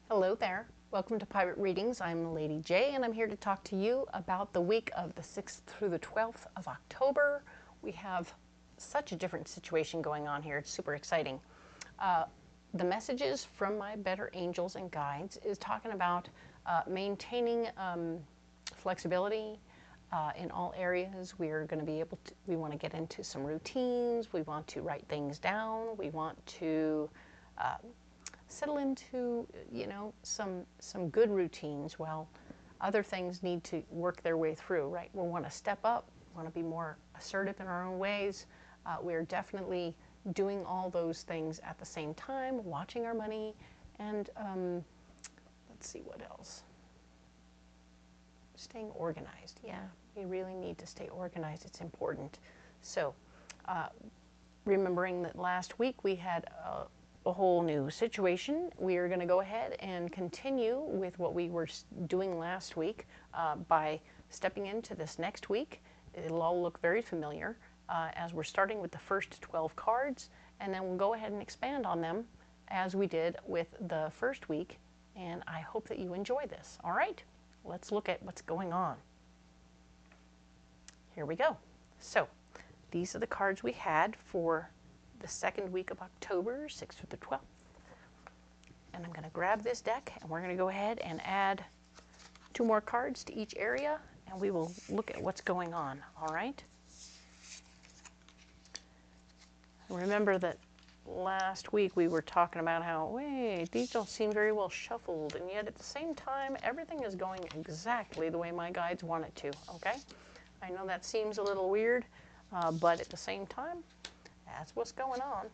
Hello there. Welcome to Pirate Readings. I'm Lady J, and I'm here to talk to you about the week of the 6th through the 12th of October. We have such a different situation going on here. It's super exciting. The messages from my better angels and guides is talking about maintaining flexibility in all areas. We are going to be able to, we want to get into some routines. We want to write things down. We want to settle into, some good routines while other things need to work their way through, right? We want to step up, we want to be more assertive in our own ways. We're definitely doing all those things at the same time, watching our money, and let's see what else. Staying organized. Yeah, we really need to stay organized. It's important. So, remembering that last week we had a whole new situation. We are going to go ahead and continue with what we were doing last week by stepping into this next week. It'll all look very familiar as we're starting with the first 12 cards, and then we'll go ahead and expand on them as we did with the first week, and I hope that you enjoy this. All right, let's look at what's going on. Here we go. So these are the cards we had for the second week of October, 6th through the 12th. And I'm going to grab this deck, and we're going to go ahead and add 2 more cards to each area, and we will look at what's going on, all right? Remember that last week we were talking about how, wait, these don't seem very well shuffled, and yet at the same time, everything is going exactly the way my guides want it to, okay? I know that seems a little weird, but at the same time, that's what's going on.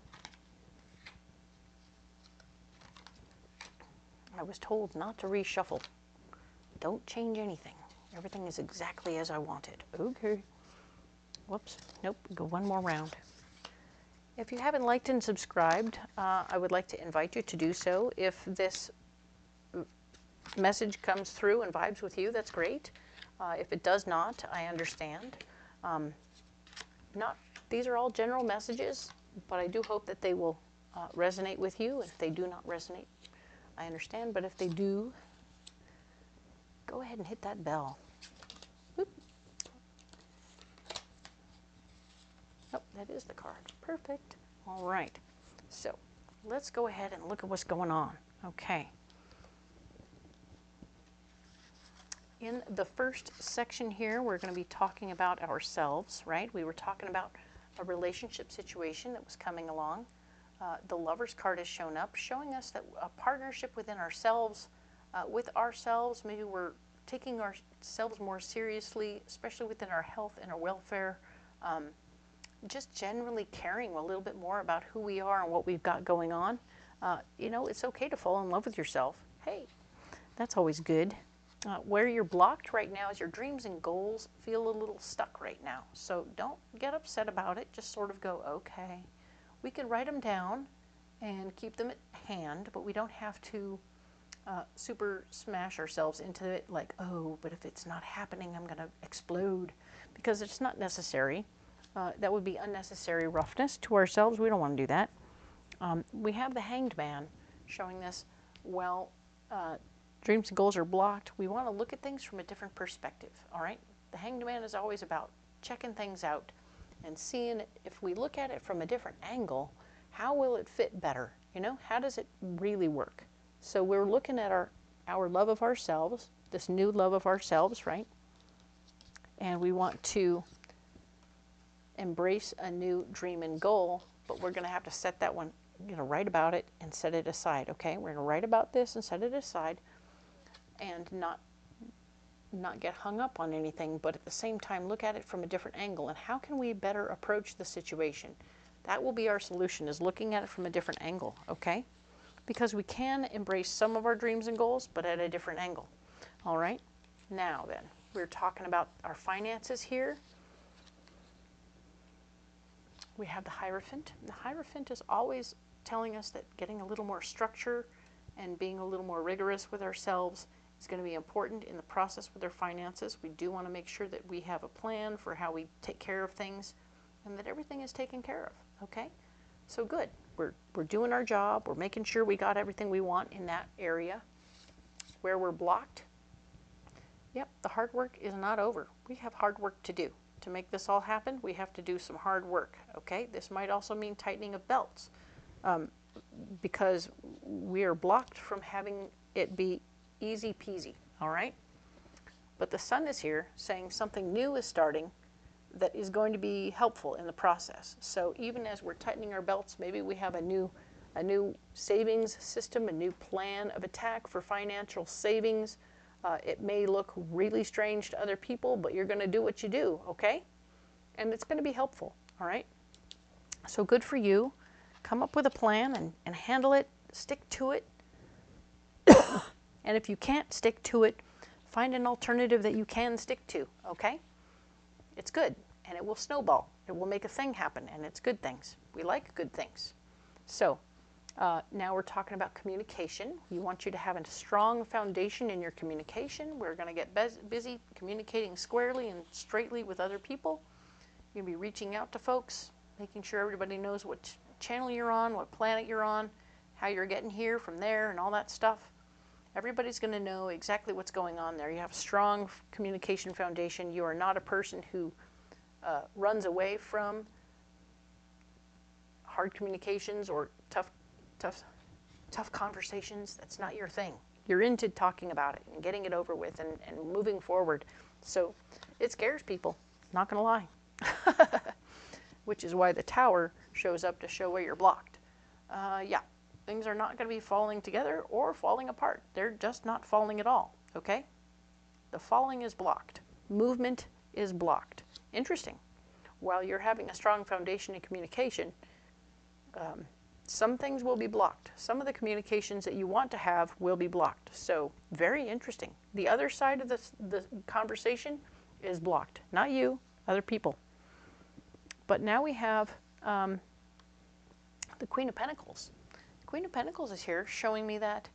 I was told not to reshuffle. Don't change anything. Everything is exactly as I wanted. Okay. Whoops. Nope. Go one more round. If you haven't liked and subscribed, I would like to invite you to do so. If this message comes through and vibes with you, that's great. If it does not, I understand. These are all general messages, but I do hope that they will resonate with you. If they do not resonate, I understand. But if they do, go ahead and hit that bell. Whoop. Oh, that is the card. Perfect. All right. So let's go ahead and look at what's going on. Okay. In the first section here, we're going to be talking about ourselves, right? We were talking about a relationship situation that was coming along. The Lover's card has shown up, showing us that a partnership within ourselves, maybe we're taking ourselves more seriously, especially within our health and our welfare, just generally caring a little bit more about who we are and what we've got going on. It's okay to fall in love with yourself. Hey, that's always good. Where you're blocked right now is your dreams and goals feel a little stuck right now. So don't get upset about it. Just sort of go, okay. We can write them down and keep them at hand, but we don't have to super smash ourselves into it like, oh, but if it's not happening, I'm going to explode, because it's not necessary. That would be unnecessary roughness to ourselves. We don't want to do that. We have the Hanged Man showing this, well, dreams and goals are blocked. We want to look at things from a different perspective, all right? The Hanged Man is always about checking things out and seeing if we look at it from a different angle, how will it fit better? How does it really work? So we're looking at our love of ourselves, this new love of ourselves, right? And we want to embrace a new dream and goal, but we're going to have to set that one, write about it and set it aside, okay? We're going to write about this and set it aside, and not get hung up on anything, but at the same time look at it from a different angle. And how can we better approach the situation? That will be our solution, is looking at it from a different angle, okay? Because we can embrace some of our dreams and goals, but at a different angle. All right? Now then, we're talking about our finances here. We have the Hierophant. The Hierophant is always telling us that getting a little more structure and being a little more rigorous with ourselves is going to be important in the process with our finances. We do want to make sure that we have a plan for how we take care of things and that everything is taken care of, okay? So good. We're doing our job. We're making sure we got everything we want in that area. where we're blocked, yep, the hard work is not over. We have hard work to do. To make this all happen, we have to do some hard work, okay? This might also mean tightening of belts, because we are blocked from having it be easy peasy, all right? But the sun is here saying something new is starting that is going to be helpful in the process. So even as we're tightening our belts, maybe we have a new savings system, a new plan of attack for financial savings. It may look really strange to other people, but you're going to do what you do, okay? And it's going to be helpful, all right? So good for you. Come up with a plan and handle it. Stick to it. And if you can't stick to it, find an alternative that you can stick to, okay? It's good, and it will snowball. It will make a thing happen, and it's good things. We like good things. So now we're talking about communication. We want you to have a strong foundation in your communication. We're going to get busy communicating squarely and straightly with other people. You're going to be reaching out to folks, making sure everybody knows what channel you're on, what planet you're on, how you're getting here from there, and all that stuff. Everybody's going to know exactly what's going on there. You have a strong communication foundation. You are not a person who runs away from hard communications or tough conversations. That's not your thing. You're into talking about it and getting it over with and moving forward. So it scares people, not going to lie. Which is why the Tower shows up to show where you're blocked. Yeah. Things are not going to be falling together or falling apart. They're just not falling at all, okay? The falling is blocked. Movement is blocked. Interesting. While you're having a strong foundation in communication, some things will be blocked. Some of the communications that you want to have will be blocked. So, very interesting. The other side of the conversation is blocked. Not you, other people. But now we have the Queen of Pentacles. Queen of Pentacles is here showing me that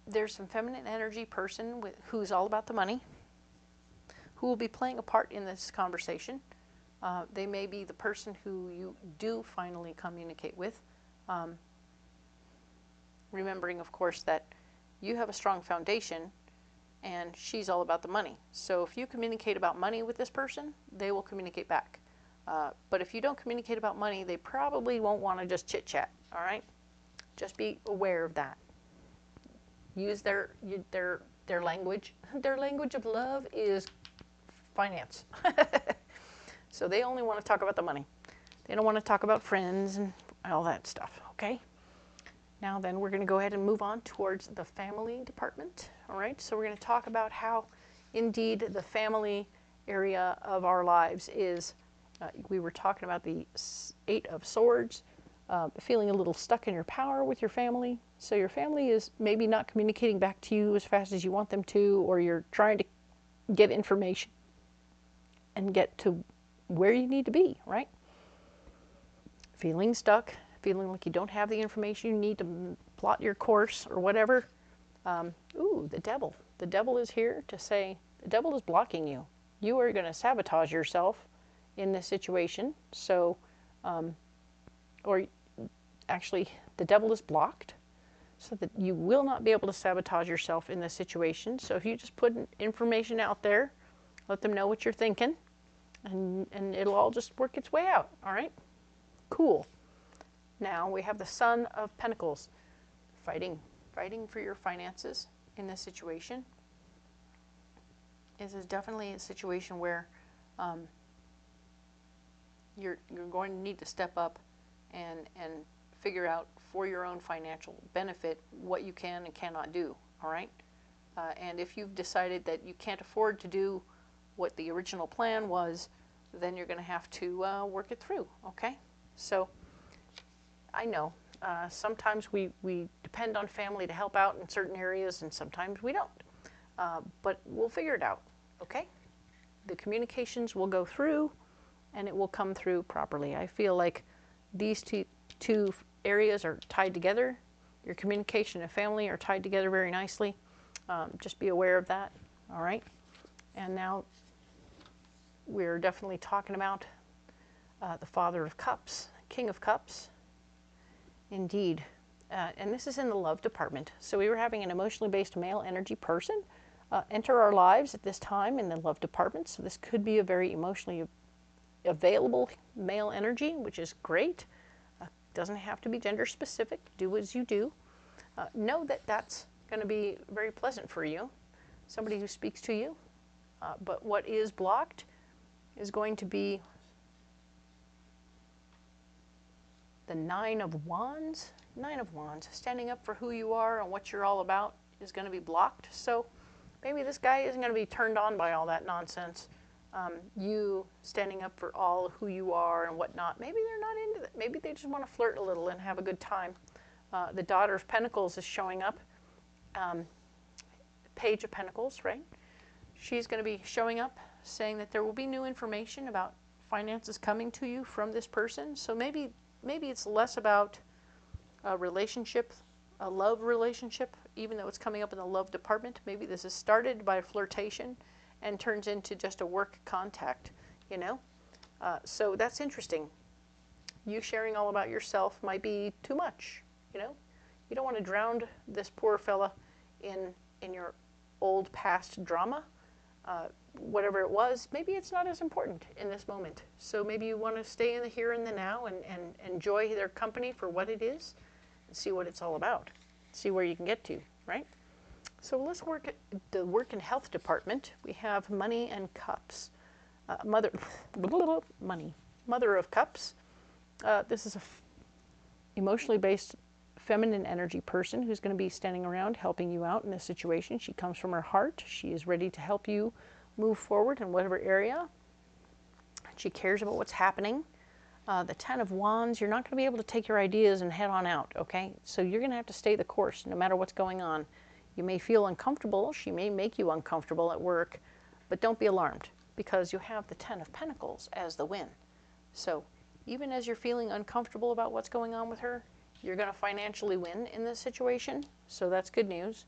there's some feminine energy person who's all about the money, who will be playing a part in this conversation. They may be the person who you do finally communicate with. Remembering, of course, that you have a strong foundation and she's all about the money. So if you communicate about money with this person, they will communicate back. But if you don't communicate about money, they probably won't want to just chit-chat, all right? Just be aware of that. Use their language. Their language of love is finance. So they only want to talk about the money. They don't want to talk about friends and all that stuff, okay? Now then, we're going to go ahead and move on towards the family department, all right? So we're going to talk about how, indeed, the family area of our lives is... we were talking about the 8 of Swords, feeling a little stuck in your power with your family. So your family is maybe not communicating back to you as fast as you want them to, or you're trying to get information and get to where you need to be, right? Feeling stuck, feeling like you don't have the information you need to plot your course or whatever. Ooh, the devil. The devil is here to say, the devil is blocking you. You are going to sabotage yourself in this situation. So, or actually, the devil is blocked so that you will not be able to sabotage yourself in this situation. So if you just put information out there, let them know what you're thinking, and it'll all just work its way out, all right? Cool. Now we have the Son of Pentacles, fighting for your finances in this situation. This is definitely a situation where you're going to need to step up and figure out for your own financial benefit what you can and cannot do, all right? And if you've decided that you can't afford to do what the original plan was, then you're going to have to work it through, okay? So I know sometimes we depend on family to help out in certain areas, and sometimes we don't. But we'll figure it out, okay? The communications will go through, and it will come through properly. I feel like these two areas are tied together. Your communication and family are tied together very nicely. Just be aware of that, all right? And now we're definitely talking about the Father of Cups, King of Cups. Indeed, and this is in the love department. So we were having an emotionally based male energy person enter our lives at this time in the love department. So this could be a very emotionally available male energy, which is great. Doesn't have to be gender specific. Do as you do. Know that that's going to be very pleasant for you. Somebody who speaks to you. But what is blocked is going to be the 9 of Wands. 9 of Wands, standing up for who you are and what you're all about is going to be blocked. So maybe this guy isn't going to be turned on by all that nonsense. You standing up for all who you are and whatnot. Maybe they're not into that. Maybe they just want to flirt a little and have a good time. The Daughter of Pentacles is showing up. Page of Pentacles, right? She's going to be showing up saying that there will be new information about finances coming to you from this person. So maybe it's less about a relationship, a love relationship, even though it's coming up in the love department. Maybe this is started by a flirtation and turns into just a work contact, you know? So that's interesting. You sharing all about yourself might be too much, you know? You don't want to drown this poor fella in your old past drama. Whatever it was, maybe it's not as important in this moment. So maybe you want to stay in the here and the now and enjoy their company for what it is and see what it's all about. See where you can get to, right? So let's work at the work and health department. We have money and cups. Mother of Cups. This is a emotionally based feminine energy person who's going to be standing around helping you out in this situation. She comes from her heart. She is ready to help you move forward in whatever area. She cares about what's happening. The 10 of Wands, you're not going to be able to take your ideas and head on out, okay? So you're going to have to stay the course no matter what's going on. You may feel uncomfortable. She may make you uncomfortable at work, but don't be alarmed because you have the 10 of Pentacles as the win. So even as you're feeling uncomfortable about what's going on with her, you're going to financially win in this situation, so that's good news.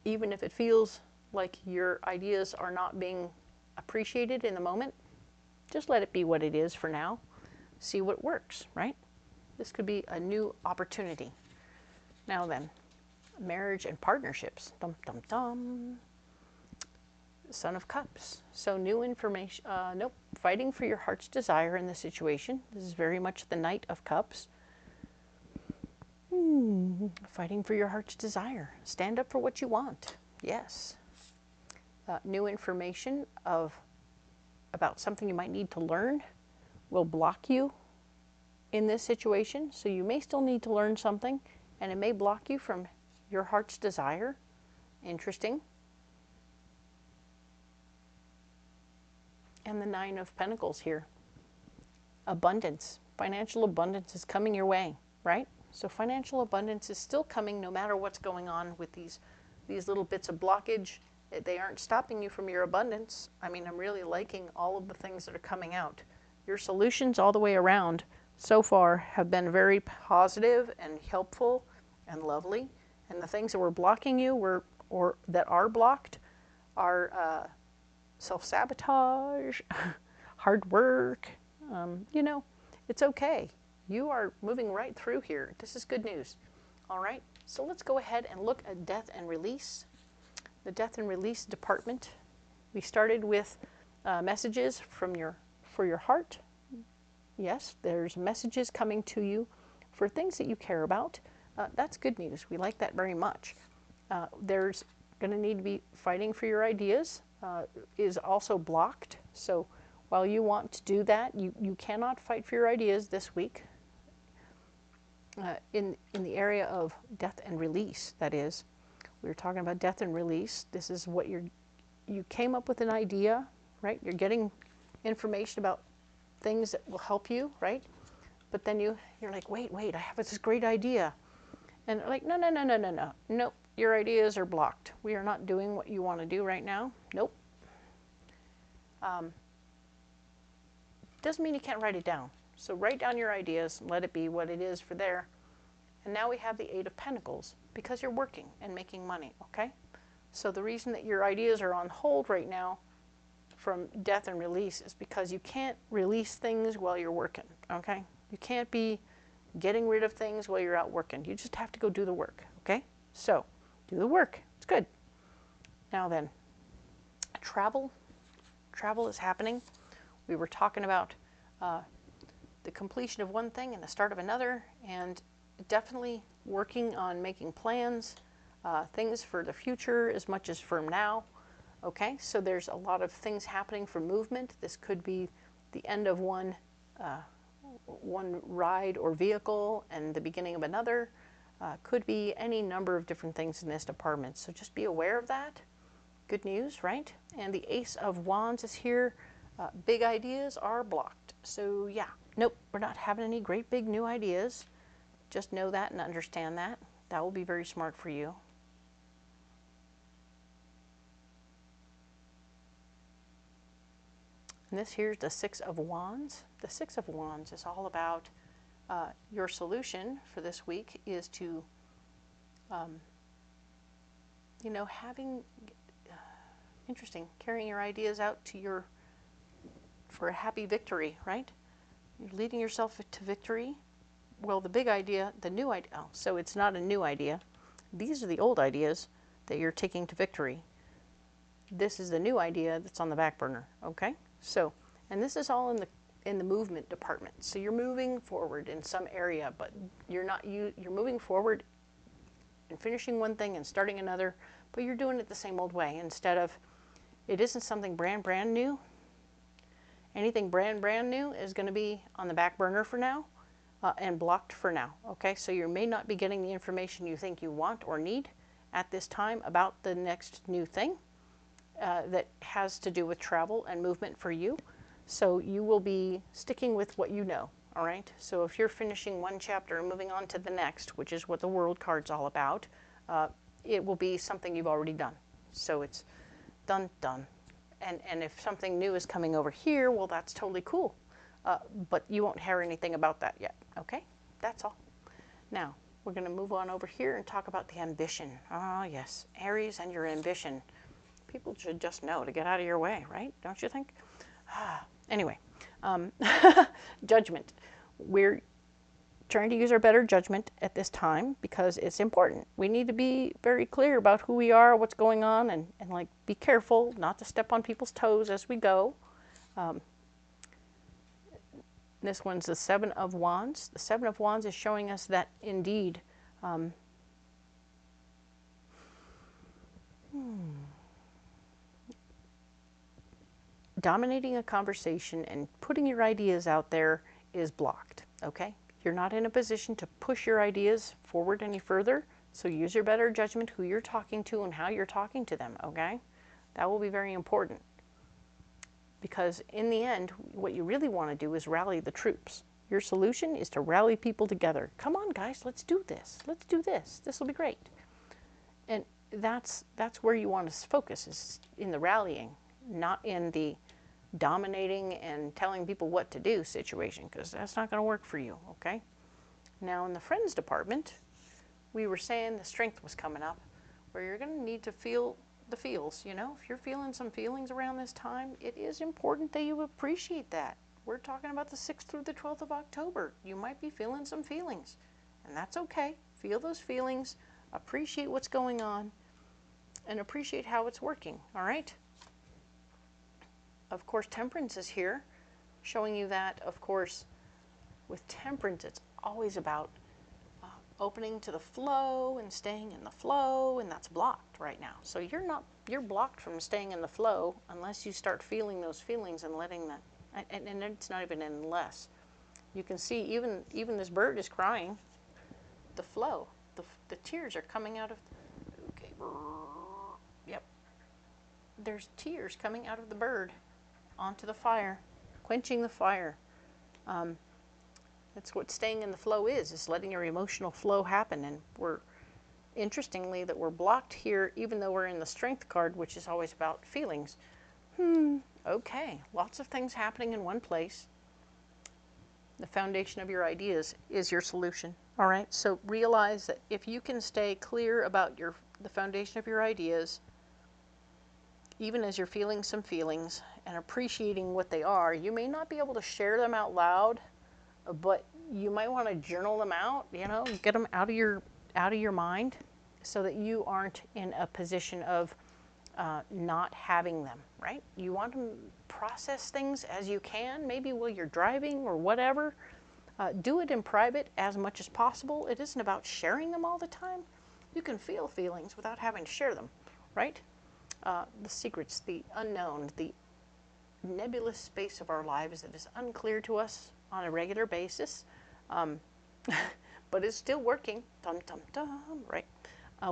Even if it feels like your ideas are not being appreciated in the moment, just let it be what it is for now. See what works, right? This could be a new opportunity. Now then, marriage and partnerships. Dum, dum, dum. Son of Cups. So new information. Nope. Fighting for your heart's desire in this situation. This is very much the Knight of Cups. Fighting for your heart's desire. Stand up for what you want. Yes. New information about something you might need to learn will block you in this situation. So you may still need to learn something, and it may block you from your heart's desire. Interesting. And the 9 of Pentacles here. Abundance. Financial abundance is coming your way, right? So financial abundance is still coming no matter what's going on with these little bits of blockage. They aren't stopping you from your abundance. I mean, I'm really liking all of the things that are coming out. Your solutions all the way around so far have been very positive and helpful and lovely. And the things that were blocking you or that are blocked are self-sabotage, hard work. You know, it's okay. You are moving right through here. This is good news. All right, so let's go ahead and look at death and release. The death and release department. We started with messages for your heart. Yes, there's messages coming to you for things that you care about. That's good news. We like that very much. There's going to need to be fighting for your ideas is also blocked. So while you want to do that, you cannot fight for your ideas this week. In the area of death and release, that is. We were talking about death and release. This is what you came up with an idea, right? You're getting information about things that will help you, right? But then you're like, wait, I have this great idea. And they're like, no. Nope, your ideas are blocked. We are not doing what you want to do right now. Nope. Doesn't mean you can't write it down. So write down your ideas, let it be what it is for there. And now we have the 8 of Pentacles because you're working and making money, okay? So the reason that your ideas are on hold right now from death and release is because you can't release things while you're working, okay? You can't be getting rid of things while you're out working. You just have to go do the work, okay? So, do the work. It's good. Now then, travel. Travel is happening. We were talking about the completion of one thing and the start of another, and definitely working on making plans, things for the future as much as from now. Okay, so there's a lot of things happening for movement. This could be the end of one ride or vehicle and the beginning of another. Could be any number of different things in this department. So just be aware of that. Good news, right? And the Ace of Wands is here. Big ideas are blocked. So yeah, nope, we're not having any great big new ideas. Just know that and understand that. That will be very smart for you. And this here's the Six of Wands. The Six of Wands is all about your solution for this week is to, you know, interesting, carrying your ideas out to for a happy victory, right? You're leading yourself to victory. Well, the big idea, the new idea, oh, so it's not a new idea. These are the old ideas that you're taking to victory. This is the new idea that's on the back burner, okay? So, and this is all in the movement department. So you're moving forward in some area, but you're moving forward and finishing one thing and starting another, but you're doing it the same old way instead of, it isn't something brand new. Anything brand new is going to be on the back burner for now and blocked for now, okay? So you may not be getting the information you think you want or need at this time about the next new thing that has to do with travel and movement for you. So you will be sticking with what you know, all right? So if you're finishing one chapter and moving on to the next, which is what the World card's all about, it will be something you've already done. So it's done. And if something new is coming over here, well, that's totally cool. But you won't hear anything about that yet, okay? That's all. Now, we're going to move on over here and talk about the ambition. Ah, yes, Aries and your ambition. People should just know to get out of your way, right? Don't you think? Anyway, judgment. We're trying to use our better judgment at this time because it's important. We need to be very clear about who we are, what's going on, and like be careful not to step on people's toes as we go. This one's the Seven of Wands. The Seven of Wands is showing us that indeed dominating a conversation and putting your ideas out there is blocked, okay? You're not in a position to push your ideas forward any further, so use your better judgment who you're talking to and how you're talking to them, okay? That will be very important. Because in the end, what you really want to do is rally the troops. Your solution is to rally people together. Come on, guys, let's do this. Let's do this. This will be great. And that's where you want to focus, is in the rallying, not in the dominating and telling people what to do situation, because that's not going to work for you, okay? Now, in the friends department, we were saying the strength was coming up, where you're going to need to feel the feels, you know? If you're feeling some feelings around this time, it is important that you appreciate that. We're talking about the 6th through the 12th of October. You might be feeling some feelings, and that's okay. Feel those feelings, appreciate what's going on, and appreciate how it's working, all right? Of course, Temperance is here, showing you that, of course, with Temperance, it's always about opening to the flow and staying in the flow, and that's blocked right now. So you're blocked from staying in the flow unless you start feeling those feelings and letting that, and it's not even unless. You can see even this bird is crying. The flow, the tears are coming out of, okay, yep. There's tears coming out of the bird onto the fire, quenching the fire. That's what staying in the flow is letting your emotional flow happen. And interestingly, that we're blocked here, even though we're in the Strength card, which is always about feelings. Okay, lots of things happening in one place. The foundation of your ideas is your solution. All right, so realize that if you can stay clear about the foundation of your ideas, even as you're feeling some feelings and appreciating what they are, you may not be able to share them out loud, but You might want to journal them out, you know, get them out of your mind so that you aren't in a position of not having them, right? You want to process things as you can, maybe while you're driving or whatever. Do it in private as much as possible. It isn't about sharing them all the time. You can feel feelings without having to share them, right? The secrets, the unknown, the nebulous space of our lives that is unclear to us on a regular basis, but it's still working. Dum, dum, dum, right?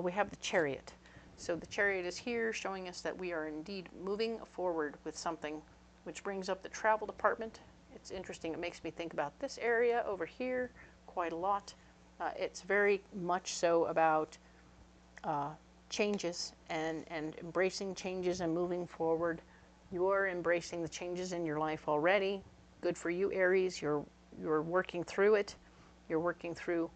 We have the Chariot. So the Chariot is here showing us that we are indeed moving forward with something, which brings up the travel department. It's interesting. It makes me think about this area over here quite a lot. It's very much so about changes and embracing changes and moving forward. You're embracing the changes in your life already. Good for you, Aries. You're working through it. You're working through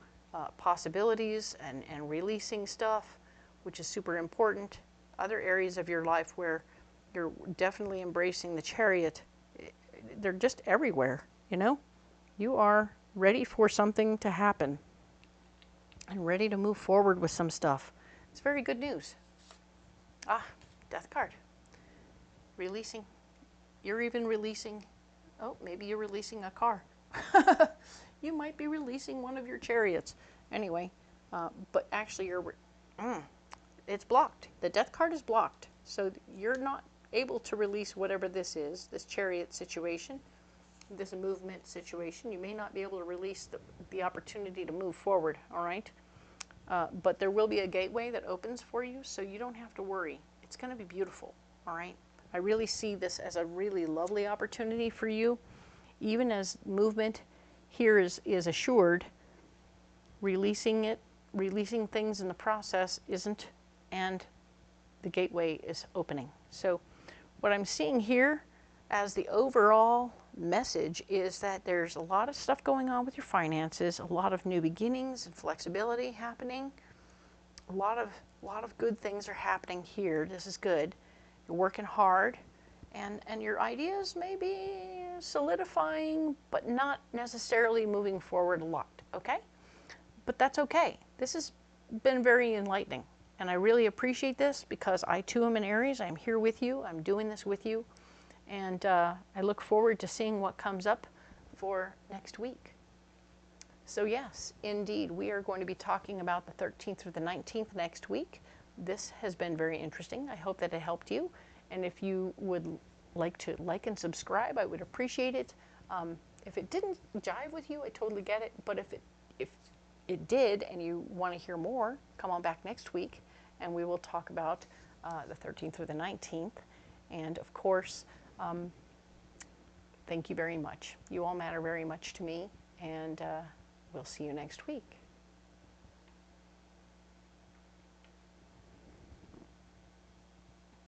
possibilities and releasing stuff, which is super important. Other areas of your life where you're definitely embracing the Chariot, they're just everywhere, you know? You are ready for something to happen and ready to move forward with some stuff. It's very good news. Ah, Death card. Releasing. You're even releasing, oh, maybe you're releasing a car. You might be releasing one of your chariots. Anyway, but actually it's blocked. The Death card is blocked. So you're not able to release whatever this is, this Chariot situation, this movement situation. You may not be able to release the opportunity to move forward, all right? But there will be a gateway that opens for you, so you don't have to worry. It's going to be beautiful, all right? I really see this as a really lovely opportunity for you. Even as movement here is assured, releasing things in the process isn't, and the gateway is opening. So what I'm seeing here as the overall message is that there's a lot of stuff going on with your finances, a lot of new beginnings and flexibility happening. A lot of good things are happening here. This is good. You're working hard, and your ideas may be solidifying, but not necessarily moving forward a lot, okay? But that's okay. This has been very enlightening, and I really appreciate this because I too am an Aries. I'm here with you. I'm doing this with you, and I look forward to seeing what comes up for next week. So yes, indeed, we are going to be talking about the 13th through the 19th next week. This has been very interesting. I hope that it helped you. And if you would like to like and subscribe, I would appreciate it. If it didn't jive with you, I totally get it. But if it did and you want to hear more, come on back next week and we will talk about the 13th through the 19th. And of course, thank you very much. You all matter very much to me, and we'll see you next week.